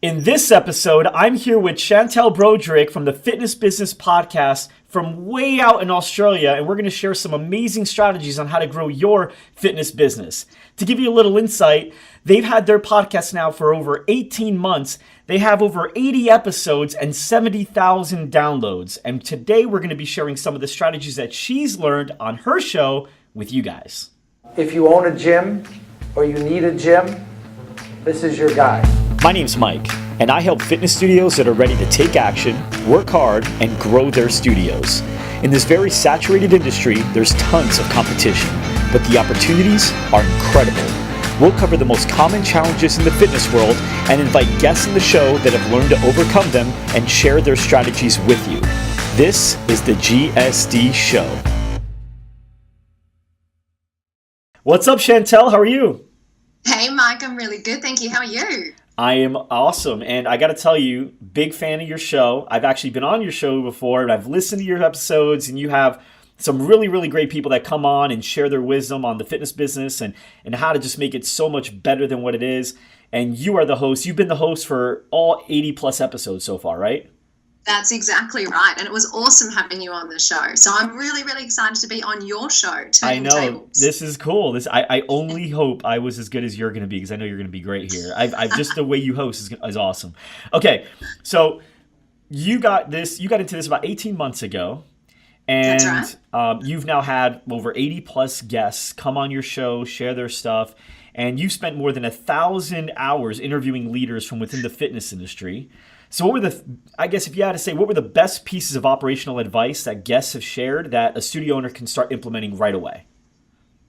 In this episode, I'm here with Chantal Brodrick from the Fitness Business Podcast from way out in Australia, and we're going to share some amazing strategies on how to grow your fitness business. To give you a little insight, they've had their podcast now for over 18 months. They have over 80 episodes and 70,000 downloads. And today we're going to be sharing some of the strategies that she's learned on her show with you guys. If you own a gym or you need a gym, this is your guy. My name's Mike, and I help fitness studios that are ready to take action, work hard, and grow their studios. In this very saturated industry, there's tons of competition, but the opportunities are incredible. We'll cover the most common challenges in the fitness world and invite guests in the show that have learned to overcome them and share their strategies with you. This is the GSD Show. What's up, Chantal? How are you? Hey, Mike. I'm really good. Thank you. How are you? I am awesome, and I got to tell you, big fan of your show. I've actually been on your show before, and I've listened to your episodes, and you have some really, really great people that come on and share their wisdom on the fitness business and how to just make it so much better than what it is. And you are the host. You've been the host for all 80 plus episodes so far, right? That's exactly right. And it was awesome having you on the show. So I'm really, really excited to be on your show. I know. Tables. This is cool. I only hope I was as good as you're going to be, because I know you're going to be great here. I've just the way you host is awesome. Okay. So you got into this about 18 months ago. And That's right. You've now had over 80 plus guests come on your show, share their stuff. And you've spent more than 1,000 hours interviewing leaders from within the fitness industry. So what were if you had to say, what were the best pieces of operational advice that guests have shared that a studio owner can start implementing right away?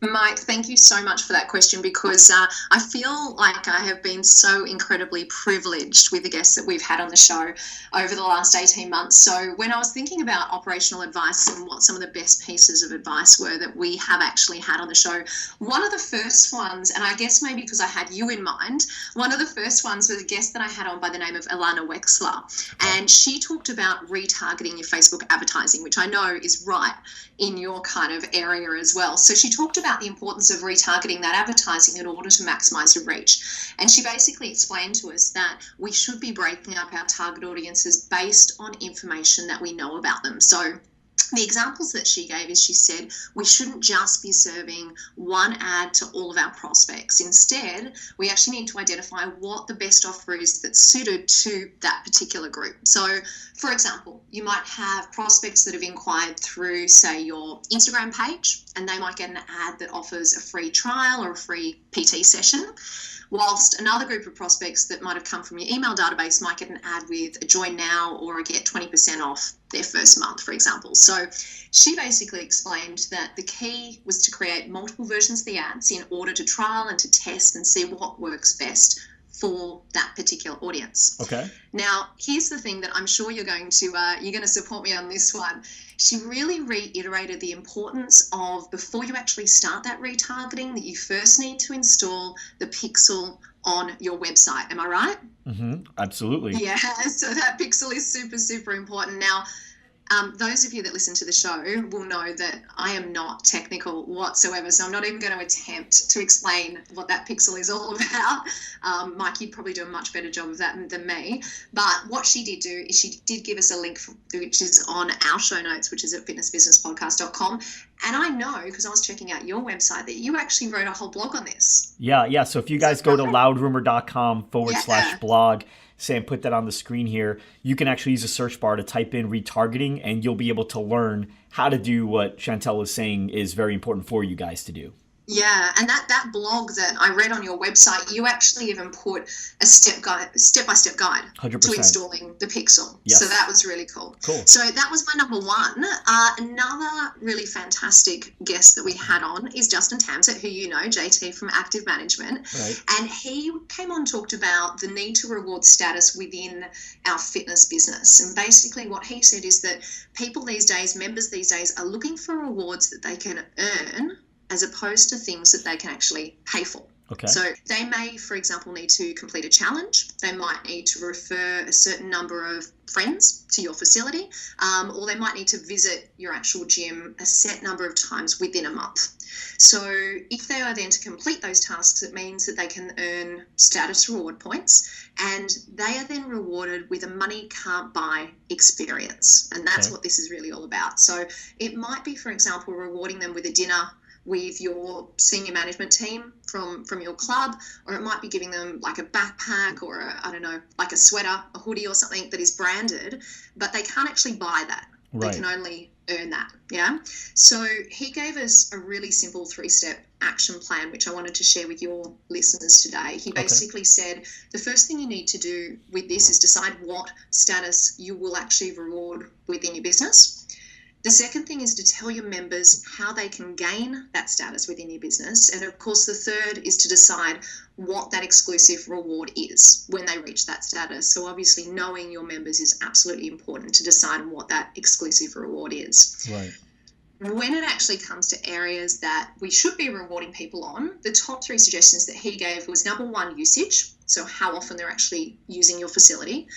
Mike, thank you so much for that question, because I feel like I have been so incredibly privileged with the guests that we've had on the show over the last 18 months. So when I was thinking about operational advice and what some of the best pieces of advice were that we have actually had on the show, one of the first ones, and I guess maybe because I had you in mind, one of the first ones was a guest that I had on by the name of Alana Wexler. And she talked about retargeting your Facebook advertising, which I know is right in your kind of area as well. So she talked about the importance of retargeting that advertising in order to maximize your reach. And she basically explained to us that we should be breaking up our target audiences based on information that we know about them. So the examples that she gave is, she said, we shouldn't just be serving one ad to all of our prospects. Instead, we actually need to identify what the best offer is that's suited to that particular group. So, for example, you might have prospects that have inquired through, say, your Instagram page, and they might get an ad that offers a free trial or a free PT session, whilst another group of prospects that might have come from your email database might get an ad with a join now or a get 20% off their first month, for example. So she basically explained that the key was to create multiple versions of the ads in order to trial and to test and see what works best for that particular audience. Okay. Now, here's the thing that I'm sure you're going to support me on this one. She really reiterated the importance of, before you actually start that retargeting, that you first need to install the pixel on your website. Am I right? Mm-hmm. Absolutely. Yeah, so that pixel is super, super important. Now, those of you that listen to the show will know that I am not technical whatsoever, so I'm not even going to attempt to explain what that pixel is all about. Mike, you'd probably do a much better job of that than me. But what she did do is she did give us a link which is on our show notes, which is at fitnessbusinesspodcast.com. And I know, because I was checking out your website, that you actually wrote a whole blog on this. Yeah. So if you guys go to loudrumor.com/blog, Sam put that on the screen here, you can actually use a search bar to type in retargeting, and you'll be able to learn how to do what Chantal was saying is very important for you guys to do. Yeah, and that blog that I read on your website, you actually even put a step-by-step guide 100%. To installing the Pixel. Yes. So that was really cool. Cool. So that was my number one. Another really fantastic guest that we had on is Justin Tamsett, who you know, JT from Active Management. Right. And he came on and talked about the need to reward status within our fitness business. And basically what he said is that people these days, members these days, are looking for rewards that they can earn as opposed to things that they can actually pay for. Okay. So they may, for example, need to complete a challenge. They might need to refer a certain number of friends to your facility, or they might need to visit your actual gym a set number of times within a month. So if they are then to complete those tasks, it means that they can earn status reward points, and they are then rewarded with a money can't buy experience. And that's what this is really all about. So it might be, for example, rewarding them with a dinner with your senior management team from your club, or it might be giving them like a backpack or like a sweater, a hoodie or something that is branded, but they can't actually buy that. Right. They can only earn that. Yeah. So he gave us a really simple 3-step action plan, which I wanted to share with your listeners today. He basically said the first thing you need to do with this is decide what status you will actually reward within your business. The second thing is to tell your members how they can gain that status within your business. And of course, the third is to decide what that exclusive reward is when they reach that status. So obviously knowing your members is absolutely important to decide what that exclusive reward is. Right. When it actually comes to areas that we should be rewarding people on, the top 3 suggestions that he gave was number 1, usage. So how often they're actually using your facility.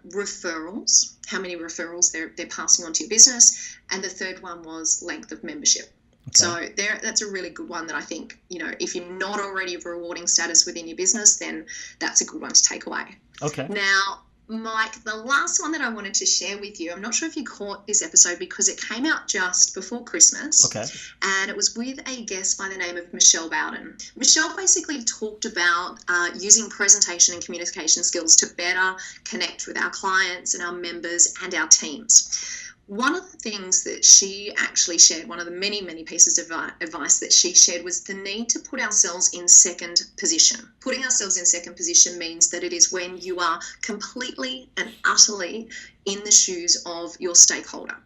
Referrals, how many referrals they're passing on to your business. And the third one was length of membership. Okay. So that's a really good one that I think, if you're not already rewarding status within your business, then that's a good one to take away. Okay. Now, Mike, the last one that I wanted to share with you, I'm not sure if you caught this episode because it came out just before Christmas. Okay. And it was with a guest by the name of Michelle Bowden. Michelle basically talked about using presentation and communication skills to better connect with our clients and our members and our teams. One of the things that she actually shared, one of the many, many pieces of advice that she shared, was the need to put ourselves in second position. Putting ourselves in second position means that it is when you are completely and utterly in the shoes of your stakeholder,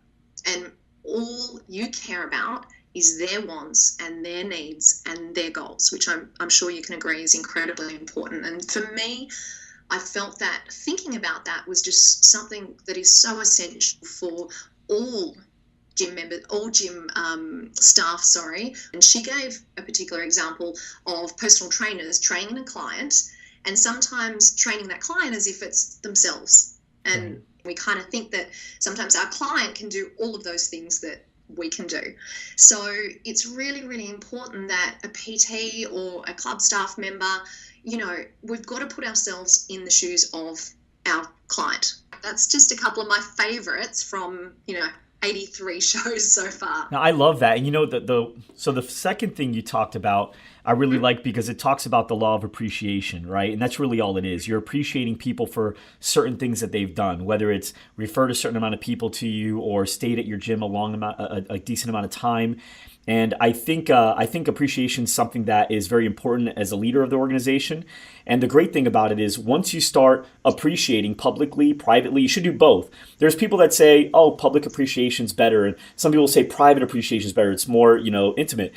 and all you care about is their wants and their needs and their goals, which I'm sure you can agree is incredibly important. And for me, I felt that thinking about that was just something that is so essential for all gym members, all gym staff, And she gave a particular example of personal trainers training a client and sometimes training that client as if it's themselves. And we kind of think that sometimes our client can do all of those things that we can do. So it's really, really important that a PT or a club staff member, we've got to put ourselves in the shoes of our client. That's just a couple of my favorites from, 83 shows so far. Now, I love that. And so the second thing you talked about, I really like because it talks about the law of appreciation, right? And that's really all it is. You're appreciating people for certain things that they've done, whether it's referred a certain amount of people to you or stayed at your gym a decent amount of time. And I think appreciation is something that is very important as a leader of the organization. And the great thing about it is once you start appreciating publicly, privately, you should do both. There's people that say, oh, public appreciation is better. And some people say private appreciation is better. It's more, intimate.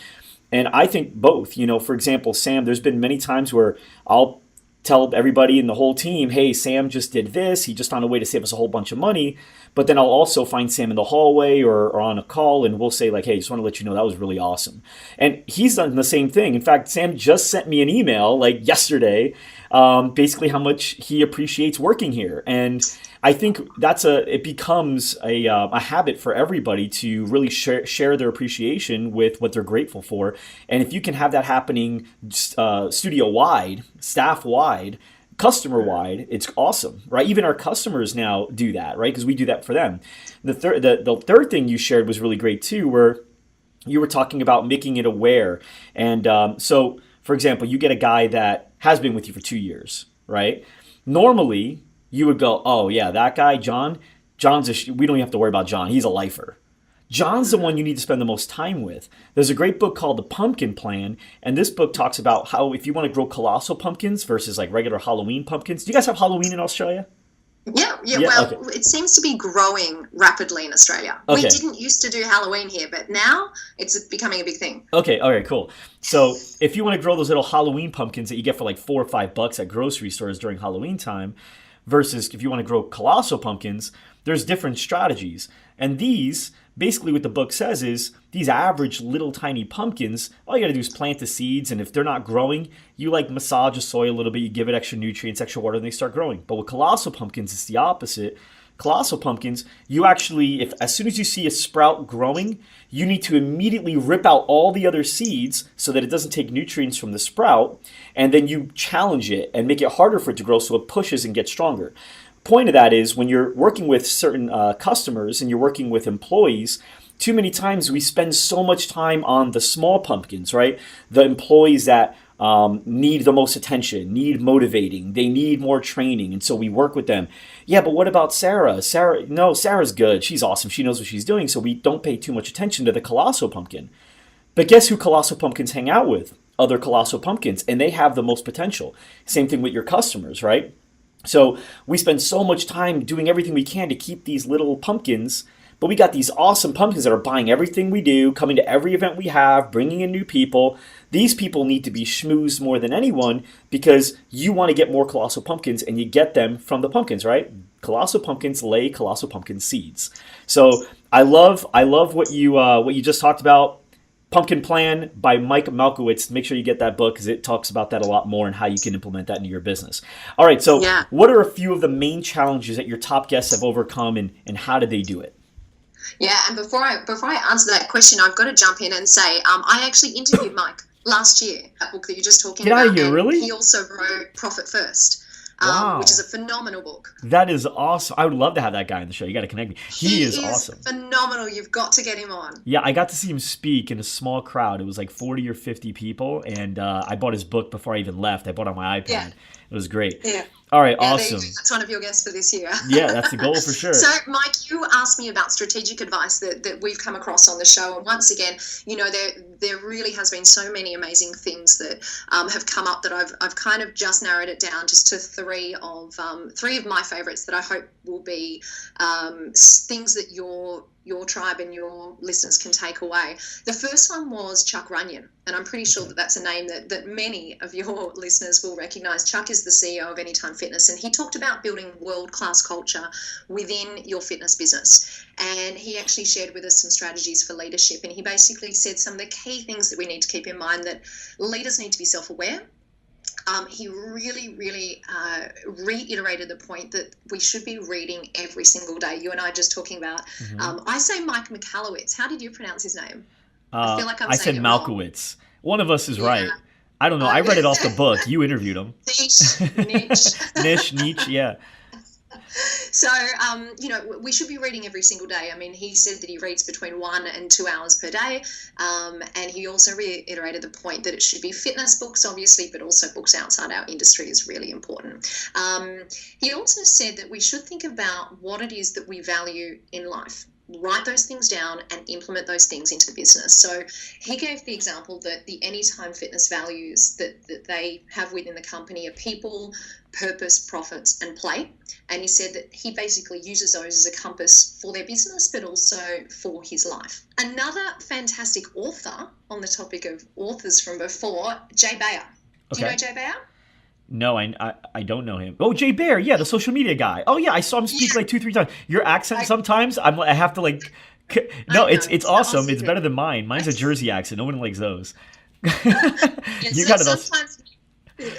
And I think both. For example, Sam, there's been many times where I'll tell everybody in the whole team, hey, Sam just did this. He just found a way to save us a whole bunch of money. But then I'll also find Sam in the hallway or on a call, and we'll say like, hey, just want to let you know that was really awesome. And he's done the same thing. In fact, Sam just sent me an email like yesterday, basically how much he appreciates working here. And I think it becomes a habit for everybody to really share their appreciation with what they're grateful for. And if you can have that happening studio-wide, staff-wide, customer-wide, it's awesome, right? Even our customers now do that, right? Because we do that for them. The third thing you shared was really great too, where you were talking about making it aware. And so, for example, you get a guy that has been with you for 2 years, right? Normally, you would go, oh yeah, that guy, John's we don't even have to worry about John. He's a lifer. John's the one you need to spend the most time with. There's a great book called The Pumpkin Plan, and this book talks about how if you want to grow colossal pumpkins versus like regular Halloween pumpkins. Do you guys have Halloween in Australia? Yeah. Well, okay. It seems to be growing rapidly in Australia. Okay. We didn't used to do Halloween here, but now it's becoming a big thing. Okay, all right, cool. So if you want to grow those little Halloween pumpkins that you get for like $4 or $5 at grocery stores during Halloween time, versus if you want to grow colossal pumpkins, there's different strategies. And these basically what the book says is these average little tiny pumpkins, all you got to do is plant the seeds, and if they're not growing, you like massage the soil a little bit, you give it extra nutrients, extra water, and they start growing. But with colossal pumpkins, it's the opposite. Colossal pumpkins, you actually, if as soon as you see a sprout growing, you need to immediately rip out all the other seeds so that it doesn't take nutrients from the sprout, and then you challenge it and make it harder for it to grow so it pushes and gets stronger. Point of that is when you're working with certain customers and you're working with employees, too many times we spend so much time on the small pumpkins, right? The employees that need the most attention, need motivating, they need more training, and so we work with them. Yeah, but what about Sarah? Sarah's good. She's awesome. She knows what she's doing, so we don't pay too much attention to the colossal pumpkin. But guess who colossal pumpkins hang out with? Other colossal pumpkins, and they have the most potential. Same thing with your customers, right? So we spend so much time doing everything we can to keep these little pumpkins, but we got these awesome pumpkins that are buying everything we do, coming to every event we have, bringing in new people. These people need to be schmoozed more than anyone because you want to get more colossal pumpkins, and you get them from the pumpkins, right? Colossal pumpkins lay colossal pumpkin seeds. So I love what you just talked about. Pumpkin Plan by Mike Malkowitz. Make sure you get that book because it talks about that a lot more and how you can implement that into your business. All right, so What are a few of the main challenges that your top guests have overcome, and how did they do it? Yeah, and before I answer that question, I've got to jump in and say I actually interviewed Mike last year, that book that you're just talking about. Get out of here, really? He also wrote Profit First. Wow. Which is a phenomenal book. That is awesome. I would love to have that guy on the show. You got to connect me. He is awesome. Phenomenal. You've got to get him on. Yeah, I got to see him speak in a small crowd. It was like 40 or 50 people, and I bought his book before I even left. I bought it on my iPad. Yeah. It was great. Yeah. All right, awesome. That's one of your guests for this year. Yeah, that's the goal for sure. So, Mike, you asked me about strategic advice that we've come across on the show. And once again, there really has been so many amazing things that have come up that I've kind of just narrowed it down just to three of my favorites that I hope will be things that your tribe and your listeners can take away. The first one was Chuck Runyon, and I'm pretty sure that that's a name that many of your listeners will recognize. Chuck is the CEO of Anytime Fitness, and he talked about building world-class culture within your fitness business. And he actually shared with us some strategies for leadership, and he basically said some of the key things that we need to keep in mind: that leaders need to be self-aware. He really, really reiterated the point that we should be reading every single day. You and I just talking about, I say Mike Michalowicz. How did you pronounce his name? I feel like I said Malkowitz. One of us is right. I don't know. I read it off the book. You interviewed him. Niche, yeah. So, we should be reading every single day. I mean, he said that he reads between 1 and 2 hours per day. And he also reiterated the point that it should be fitness books, obviously, but also books outside our industry is really important. He also said that we should think about what it is that we value in life. Write those things down and implement those things into the business. So he gave the example that the Anytime Fitness values that they have within the company are people, purpose, profits, and play. And he said that he basically uses those as a compass for their business, but also for his life. Another fantastic author on the topic of authors from before, Jay Baer. Do you know Jay Baer? No, I don't know him. Oh, Jay Baer, yeah, the social media guy. Oh, yeah, I saw him speak like 2-3 times. Your accent sometimes, I have to like. No, it's awesome. It's better than mine. Mine's a Jersey accent. No one likes those. You got it all.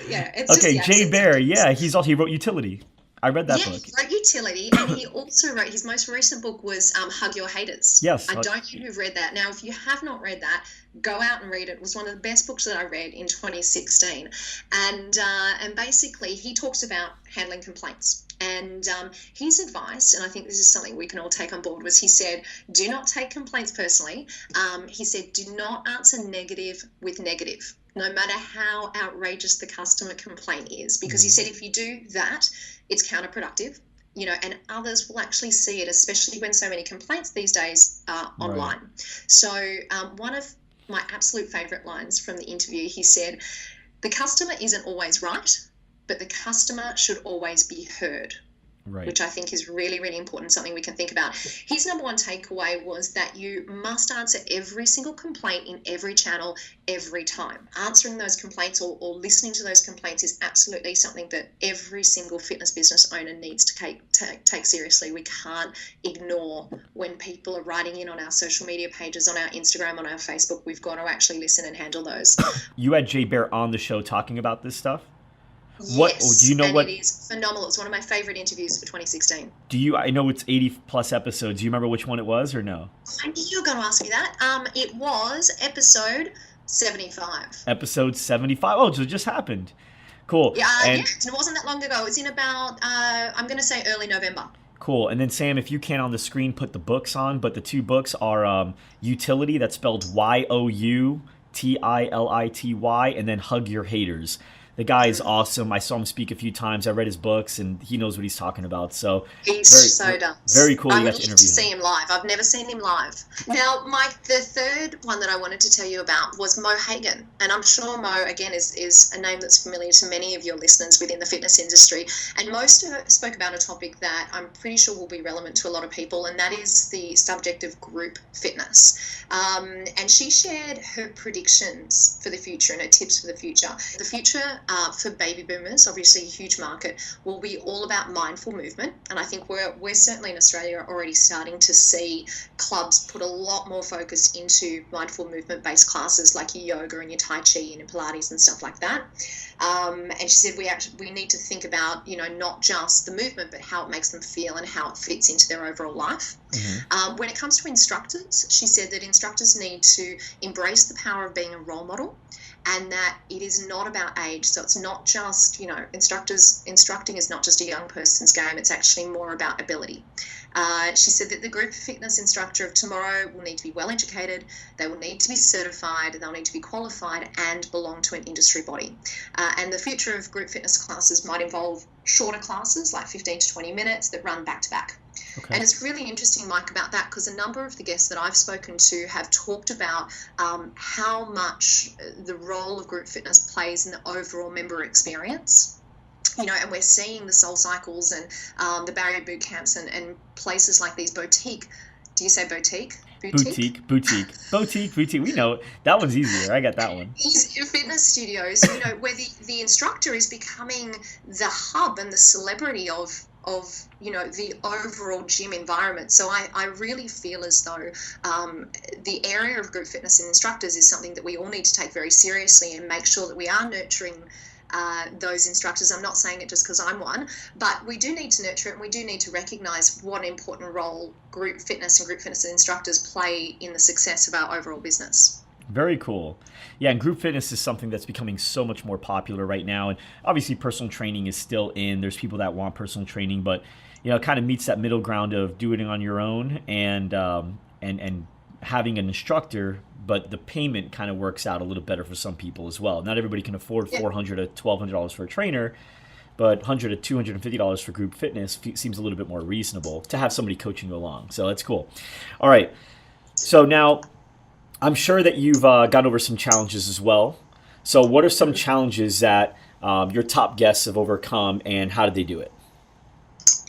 Yeah. It's okay, Jay Baer. Yeah, he wrote Utility. I read that book. He wrote Utility, and he also wrote, his most recent book was Hug Your Haters. Yes. I don't know who've read that. Now, if you have not read that, go out and read it. It was one of the best books that I read in 2016. And basically, he talks about handling complaints. And his advice, and I think this is something we can all take on board, was he said, do not take complaints personally. He said, do not answer negative with negative, no matter how outrageous the customer complaint is. Because he said if you do that, it's counterproductive, and others will actually see it, especially when so many complaints these days are online. Right. So one of my absolute favorite lines from the interview, he said, the customer isn't always right, but the customer should always be heard. Right. which I think is really, really important, something we can think about. His number one takeaway was that you must answer every single complaint in every channel every time. Answering those complaints or listening to those complaints is absolutely something that every single fitness business owner needs to take seriously. We can't ignore when people are writing in on our social media pages, on our Instagram, on our Facebook. We've got to actually listen and handle those. You had Jay Bear on the show talking about this stuff? Yes, do you know and what it is phenomenal. It's one of my favorite interviews for 2016. I know it's 80 plus episodes. Do you remember which one it was or no? I knew you were going to ask me that. It was episode 75. Episode 75. Oh, so it just happened. Cool. Yeah, and it wasn't that long ago. It was in about, I'm going to say early November. Cool. And then Sam, if you can on the screen put the books on, but the two books are Utility, that's spelled YOUTILITY, and then Hug Your Haters. The guy is awesome. I saw him speak a few times. I read his books, and he knows what he's talking about. So He so does. Very cool. I You would got to love interview to him. see him live. I've never seen him live. Now, Mike, the third one that I wanted to tell you about was Mo Hagan. And I'm sure Mo, again, is a name that's familiar to many of your listeners within the fitness industry. And Mo spoke about a topic that I'm pretty sure will be relevant to a lot of people, and that is the subject of group fitness. And she shared her predictions for the future and her tips for the future. The future for baby boomers, obviously a huge market, will be all about mindful movement. And I think we're certainly in Australia already starting to see clubs put a lot more focus into mindful movement-based classes like your yoga and your Tai Chi and your Pilates and stuff like that. And she said we need to think about, not just the movement, but how it makes them feel and how it fits into their overall life. Mm-hmm. When it comes to instructors, she said that instructors need to embrace the power of being a role model, and that it is not about age. So it's not just, instructing is not just a young person's game. It's actually more about ability. She said that the group fitness instructor of tomorrow will need to be well educated, they will need to be certified, they'll need to be qualified and belong to an industry body. And the future of group fitness classes might involve shorter classes, like 15 to 20 minutes, that run back to back. Okay. And it's really interesting, Mike, about that, because a number of the guests that I've spoken to have talked about how much the role of group fitness plays in the overall member experience. And we're seeing the Soul Cycles and the barrier boot camps and places like these boutique. Do you say boutique? Boutique. We know it. That one's easier. I got that one. Fitness studios, where the instructor is becoming the hub and the celebrity of the overall gym environment. So I really feel as though the area of group fitness and instructors is something that we all need to take very seriously and make sure that we are nurturing those instructors. I'm not saying it just because I'm one, but we do need to nurture it, and we do need to recognise what an important role group fitness instructors play in the success of our overall business. Very cool. Yeah, and group fitness is something that's becoming so much more popular right now. And obviously personal training is still in. There's people that want personal training, but it kind of meets that middle ground of doing it on your own and having an instructor, but the payment kind of works out a little better for some people as well. Not everybody can afford $400 to $1,200 for a trainer, but $100 to $250 for group fitness seems a little bit more reasonable to have somebody coaching you along. So that's cool. All right. So now I'm sure that you've gone over some challenges as well. So what are some challenges that your top guests have overcome, and how did they do it?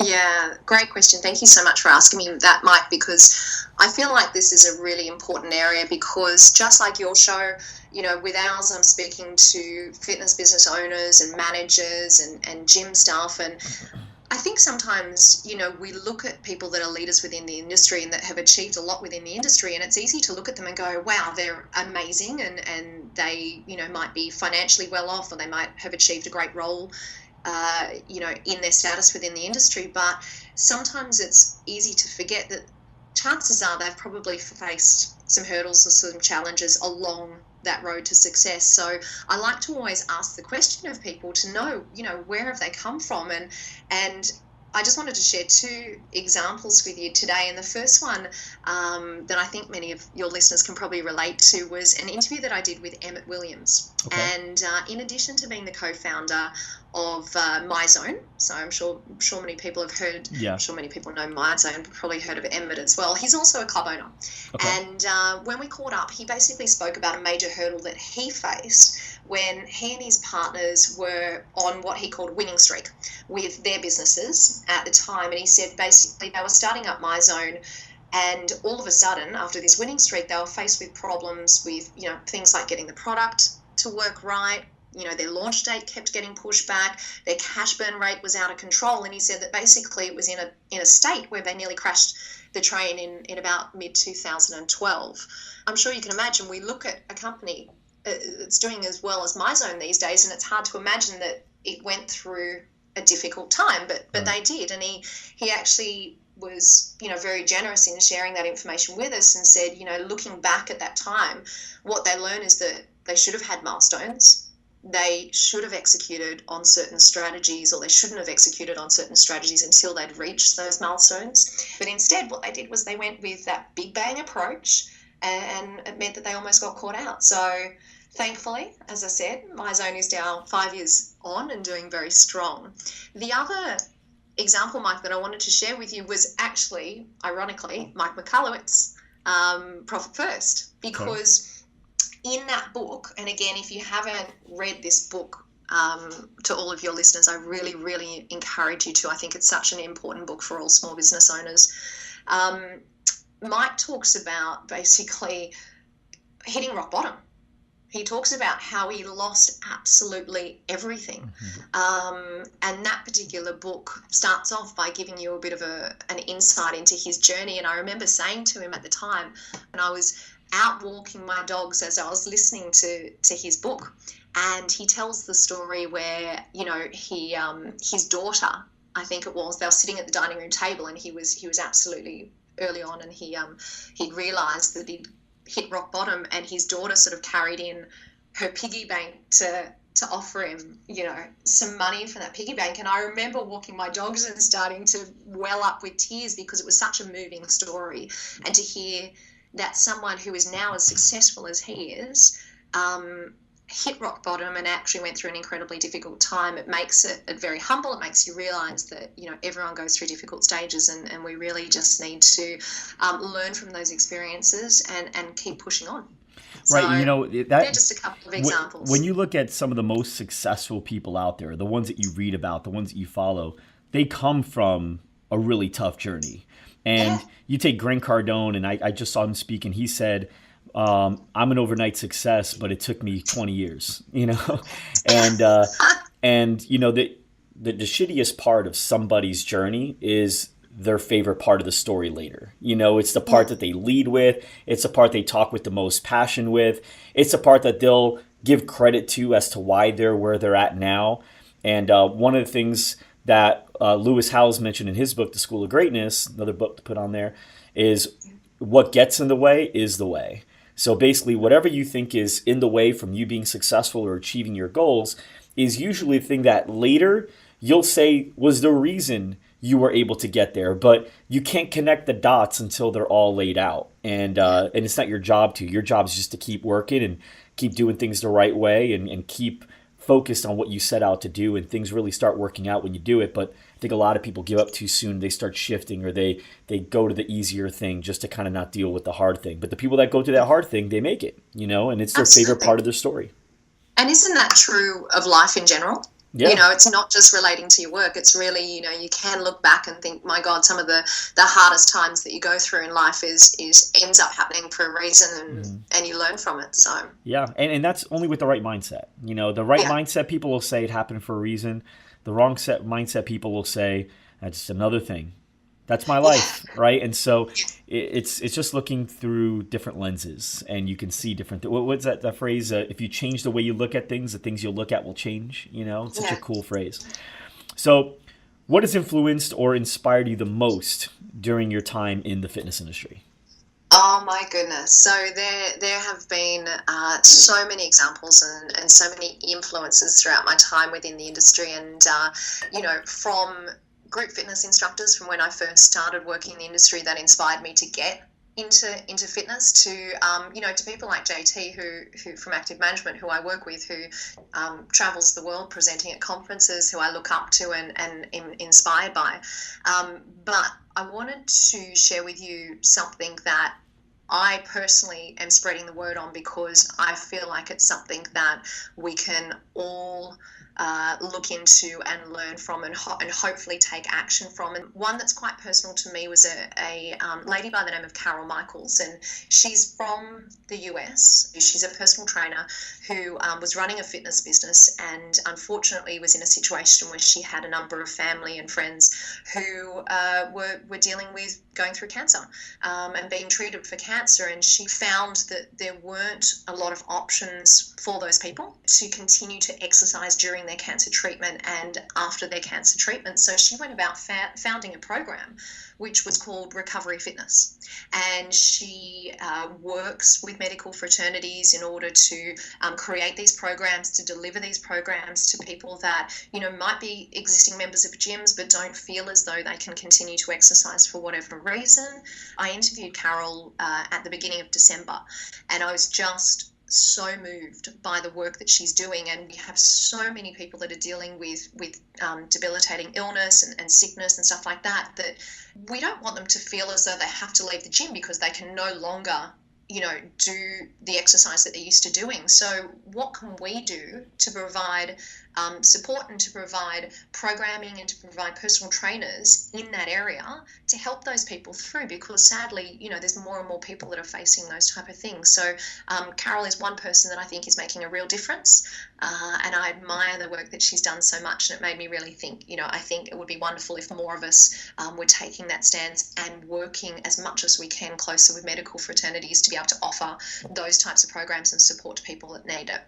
Yeah, great question. Thank you so much for asking me that, Mike, because I feel like this is a really important area, because just like your show, with ours, I'm speaking to fitness business owners and managers and gym staff. And I think sometimes, we look at people that are leaders within the industry and that have achieved a lot within the industry, and it's easy to look at them and go, wow, they're amazing, and they, might be financially well off, or they might have achieved a great role in their status within the industry. But sometimes it's easy to forget that chances are they've probably faced some hurdles or some challenges along that road to success. So I like to always ask the question of people to know, where have they come from? And I just wanted to share two examples with you today. And the first one that I think many of your listeners can probably relate to was an interview that I did with Emmett Williams. Okay. And in addition to being the co-founder of MyZone. So I'm sure many people have heard. Yeah. I'm sure many people know MyZone, but probably heard of Emmett as well. He's also a club owner. Okay. And when we caught up, he basically spoke about a major hurdle that he faced when he and his partners were on what he called a winning streak with their businesses at the time. And he said basically they were starting up MyZone, and all of a sudden, after this winning streak, they were faced with problems with, things like getting the product to work right. Their launch date kept getting pushed back. Their cash burn rate was out of control. And he said that basically it was in a state where they nearly crashed the train in about mid-2012. I'm sure you can imagine, we look at a company that's doing as well as MyZone these days, and it's hard to imagine that it went through a difficult time, but they did. And he actually was, very generous in sharing that information with us and said, looking back at that time, what they learned is that they should have had milestones. They should have executed on certain strategies, or they shouldn't have executed on certain strategies until they'd reached those milestones. But instead, what they did was they went with that big bang approach, and it meant that they almost got caught out. So thankfully, as I said, MyZone is now 5 years on and doing very strong. The other example, Mike, that I wanted to share with you was actually, ironically, Mike McCulloch's Profit First, because in that book, and again, if you haven't read this book, to all of your listeners, I really, really encourage you to. I think it's such an important book for all small business owners. Mike talks about basically hitting rock bottom. He talks about how he lost absolutely everything. And that particular book starts off by giving you a bit of an insight into his journey. And I remember saying to him at the time, when I was out walking my dogs as I was listening to his book, and he tells the story where he his daughter, I think it was, they were sitting at the dining room table, and he was absolutely early on, and he'd realised that he'd hit rock bottom, and his daughter sort of carried in her piggy bank to offer him some money for that piggy bank. And I remember walking my dogs and starting to well up with tears, because it was such a moving story, and to hear that someone who is now as successful as he is hit rock bottom and actually went through an incredibly difficult time. It makes it very humble. It makes you realise that everyone goes through difficult stages, and we really just need to learn from those experiences and keep pushing on. Right, So that they're just a couple of examples. When you look at some of the most successful people out there, the ones that you read about, the ones that you follow, they come from a really tough journey. And you take Grant Cardone, and I just saw him speak, and he said, I'm an overnight success, but it took me 20 years, and the shittiest part of somebody's journey is their favorite part of the story later. It's the part that they lead with. It's the part they talk with the most passion with. It's the part that they'll give credit to as to why they're where they're at now. And one of the things that Lewis Howes mentioned in his book, The School of Greatness, another book to put on there, is what gets in the way is the way. So basically, whatever you think is in the way from you being successful or achieving your goals is usually the thing that later you'll say was the reason you were able to get there. But you can't connect the dots until they're all laid out. And it's not your job to. Your job is just to keep working and keep doing things the right way and keep focused on what you set out to do, and things really start working out when you do it. But I think a lot of people give up too soon. They start shifting, or they go to the easier thing just to kind of not deal with the hard thing. But the people that go to that hard thing, they make it, and it's their favorite part of their story. And isn't that true of life in general? Yeah. It's not just relating to your work. It's really, you can look back and think, my God, some of the hardest times that you go through in life ends up happening for a reason, and you learn from it. So yeah, and that's only with the right mindset. The right mindset people will say it happened for a reason. The wrong mindset people will say that's just another thing. That's my life, right? And so it's just looking through different lenses, and you can see different. What's that phrase? If you change the way you look at things, the things you'll look at will change. It's such a cool phrase. So, what has influenced or inspired you the most during your time in the fitness industry? Oh my goodness! So there have been so many examples and so many influences throughout my time within the industry, and from group fitness instructors from when I first started working in the industry that inspired me to get into fitness to to people like JT who from Active Management, who I work with, who travels the world presenting at conferences, who I look up to and am inspired by. But I wanted to share with you something that I personally am spreading the word on, because I feel like it's something that we can all look into and learn from, and hopefully take action from. And one that's quite personal to me was a lady by the name of Carol Michaels, and she's from the US. She's a personal trainer who was running a fitness business, and unfortunately was in a situation where she had a number of family and friends who were dealing with going through cancer and being treated for cancer. And she found that there weren't a lot of options for those people to continue to exercise during their cancer treatment and after their cancer treatment. So she went about founding a program which was called Recovery Fitness. And she works with medical fraternities in order to create these programs, to deliver these programs to people that, might be existing members of gyms but don't feel as though they can continue to exercise for whatever reason. I interviewed Carol at the beginning of December, and I was just so moved by the work that she's doing. And we have so many people that are dealing with debilitating illness and sickness and stuff like that, that we don't want them to feel as though they have to leave the gym because they can no longer do the exercise that they're used to doing. So what can we do to provide support and to provide programming and to provide personal trainers in that area to help those people through? Because sadly, there's more and more people that are facing those type of things. So Carol is one person that I think is making a real difference, and I admire the work that she's done so much. And it made me really think, I think it would be wonderful if more of us were taking that stance and working as much as we can closer with medical fraternities to be able to offer those types of programs and support to people that need it.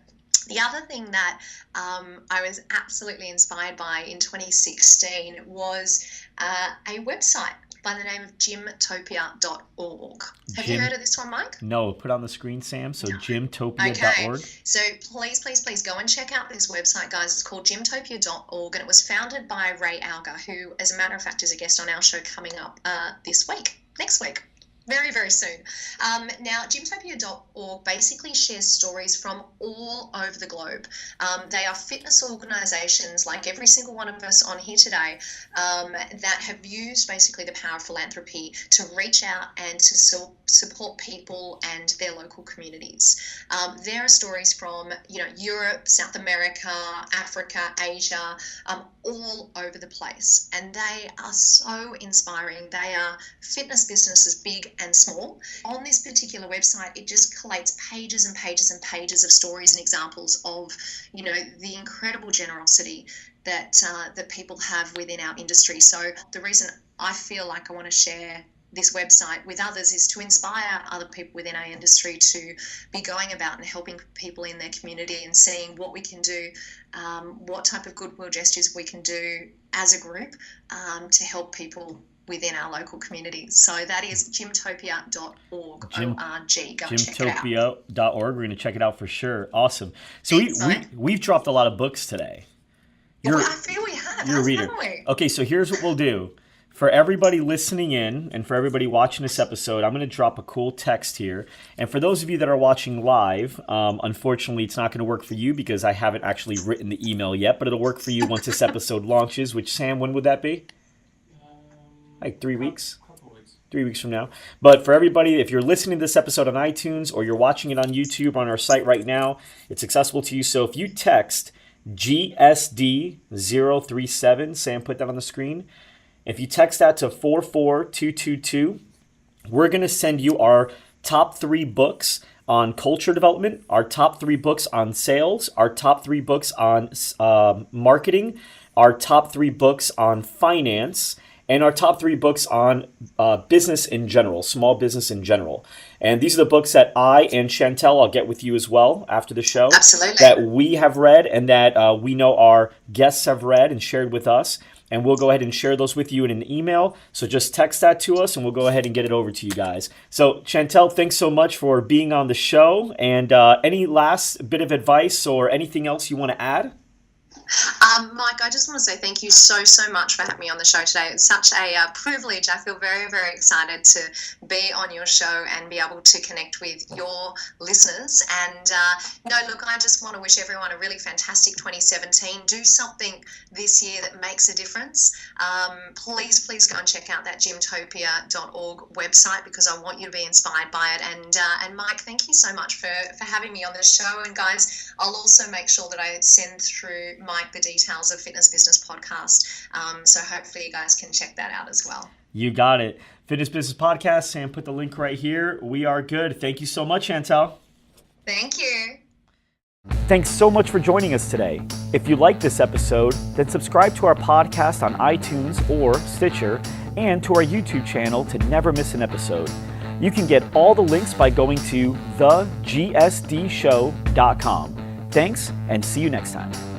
The other thing that I was absolutely inspired by in 2016 was a website by the name of gymtopia.org. Have you heard of this one, Mike? No, put on the screen, Sam. So gymtopia.org. Okay. So please go and check out this website, guys. It's called gymtopia.org, and it was founded by Ray Alger, who, as a matter of fact, is a guest on our show coming up next week. Very, very soon. Now, gymtopia.org basically shares stories from all over the globe. They are fitness organisations, like every single one of us on here today, that have used basically the power of philanthropy to reach out and to support people and their local communities. There are stories from, Europe, South America, Africa, Asia, all over the place. And they are so inspiring. They are fitness businesses, big and small. On this particular website, it just collates pages and pages and pages of stories and examples of, the incredible generosity that people have within our industry. So the reason I feel like I want to share this website with others is to inspire other people within our industry to be going about and helping people in their community and seeing what we can do, what type of goodwill gestures we can do as a group to help people within our local communities. So that is gymtopia.org, O-R-G. Go check it out. Gymtopia.org. We're going to check it out for sure. Awesome. So we've dropped a lot of books today. I feel we have. You're a reader. Okay, so here's what we'll do. For everybody listening in and for everybody watching this episode, I'm going to drop a cool text here. And for those of you that are watching live, unfortunately, it's not going to work for you because I haven't actually written the email yet, but it'll work for you once this episode launches, which, Sam, when would that be? Like 3 weeks? 3 weeks from now. But for everybody, if you're listening to this episode on iTunes or you're watching it on YouTube on our site right now, it's accessible to you. So if you text GSD 037, Sam put that on the screen. If you text that to 44222, we're going to send you our top 3 books on culture development, our top 3 books on sales, our top 3 books on marketing, our top 3 books on finance, and our top 3 books on business in general, small business in general. And these are the books that I and Chantal, I'll get with you as well after the show. Absolutely. That we have read and that we know our guests have read and shared with us. And we'll go ahead and share those with you in an email. So just text that to us and we'll go ahead and get it over to you guys. So Chantal, thanks so much for being on the show. And any last bit of advice or anything else you want to add? Mike, I just want to say thank you so much for having me on the show today. It's such a privilege. I feel very excited to be on your show and be able to connect with your listeners. And look, I just want to wish everyone a really fantastic 2017. Do something this year that makes a difference. Please go and check out that gymtopia.org website because I want you to be inspired by it. And Mike, thank you so much for having me on the show. And guys, I'll also make sure that I send through Mike the details of Fitness Business Podcast. So hopefully you guys can check that out as well. You got it. Fitness Business Podcast. Sam put the link right here. We are good. Thank you so much, Chantal. Thank you. Thanks so much for joining us today. If you like this episode, then subscribe to our podcast on iTunes or Stitcher and to our YouTube channel to never miss an episode. You can get all the links by going to thegsdshow.com. Thanks, and see you next time.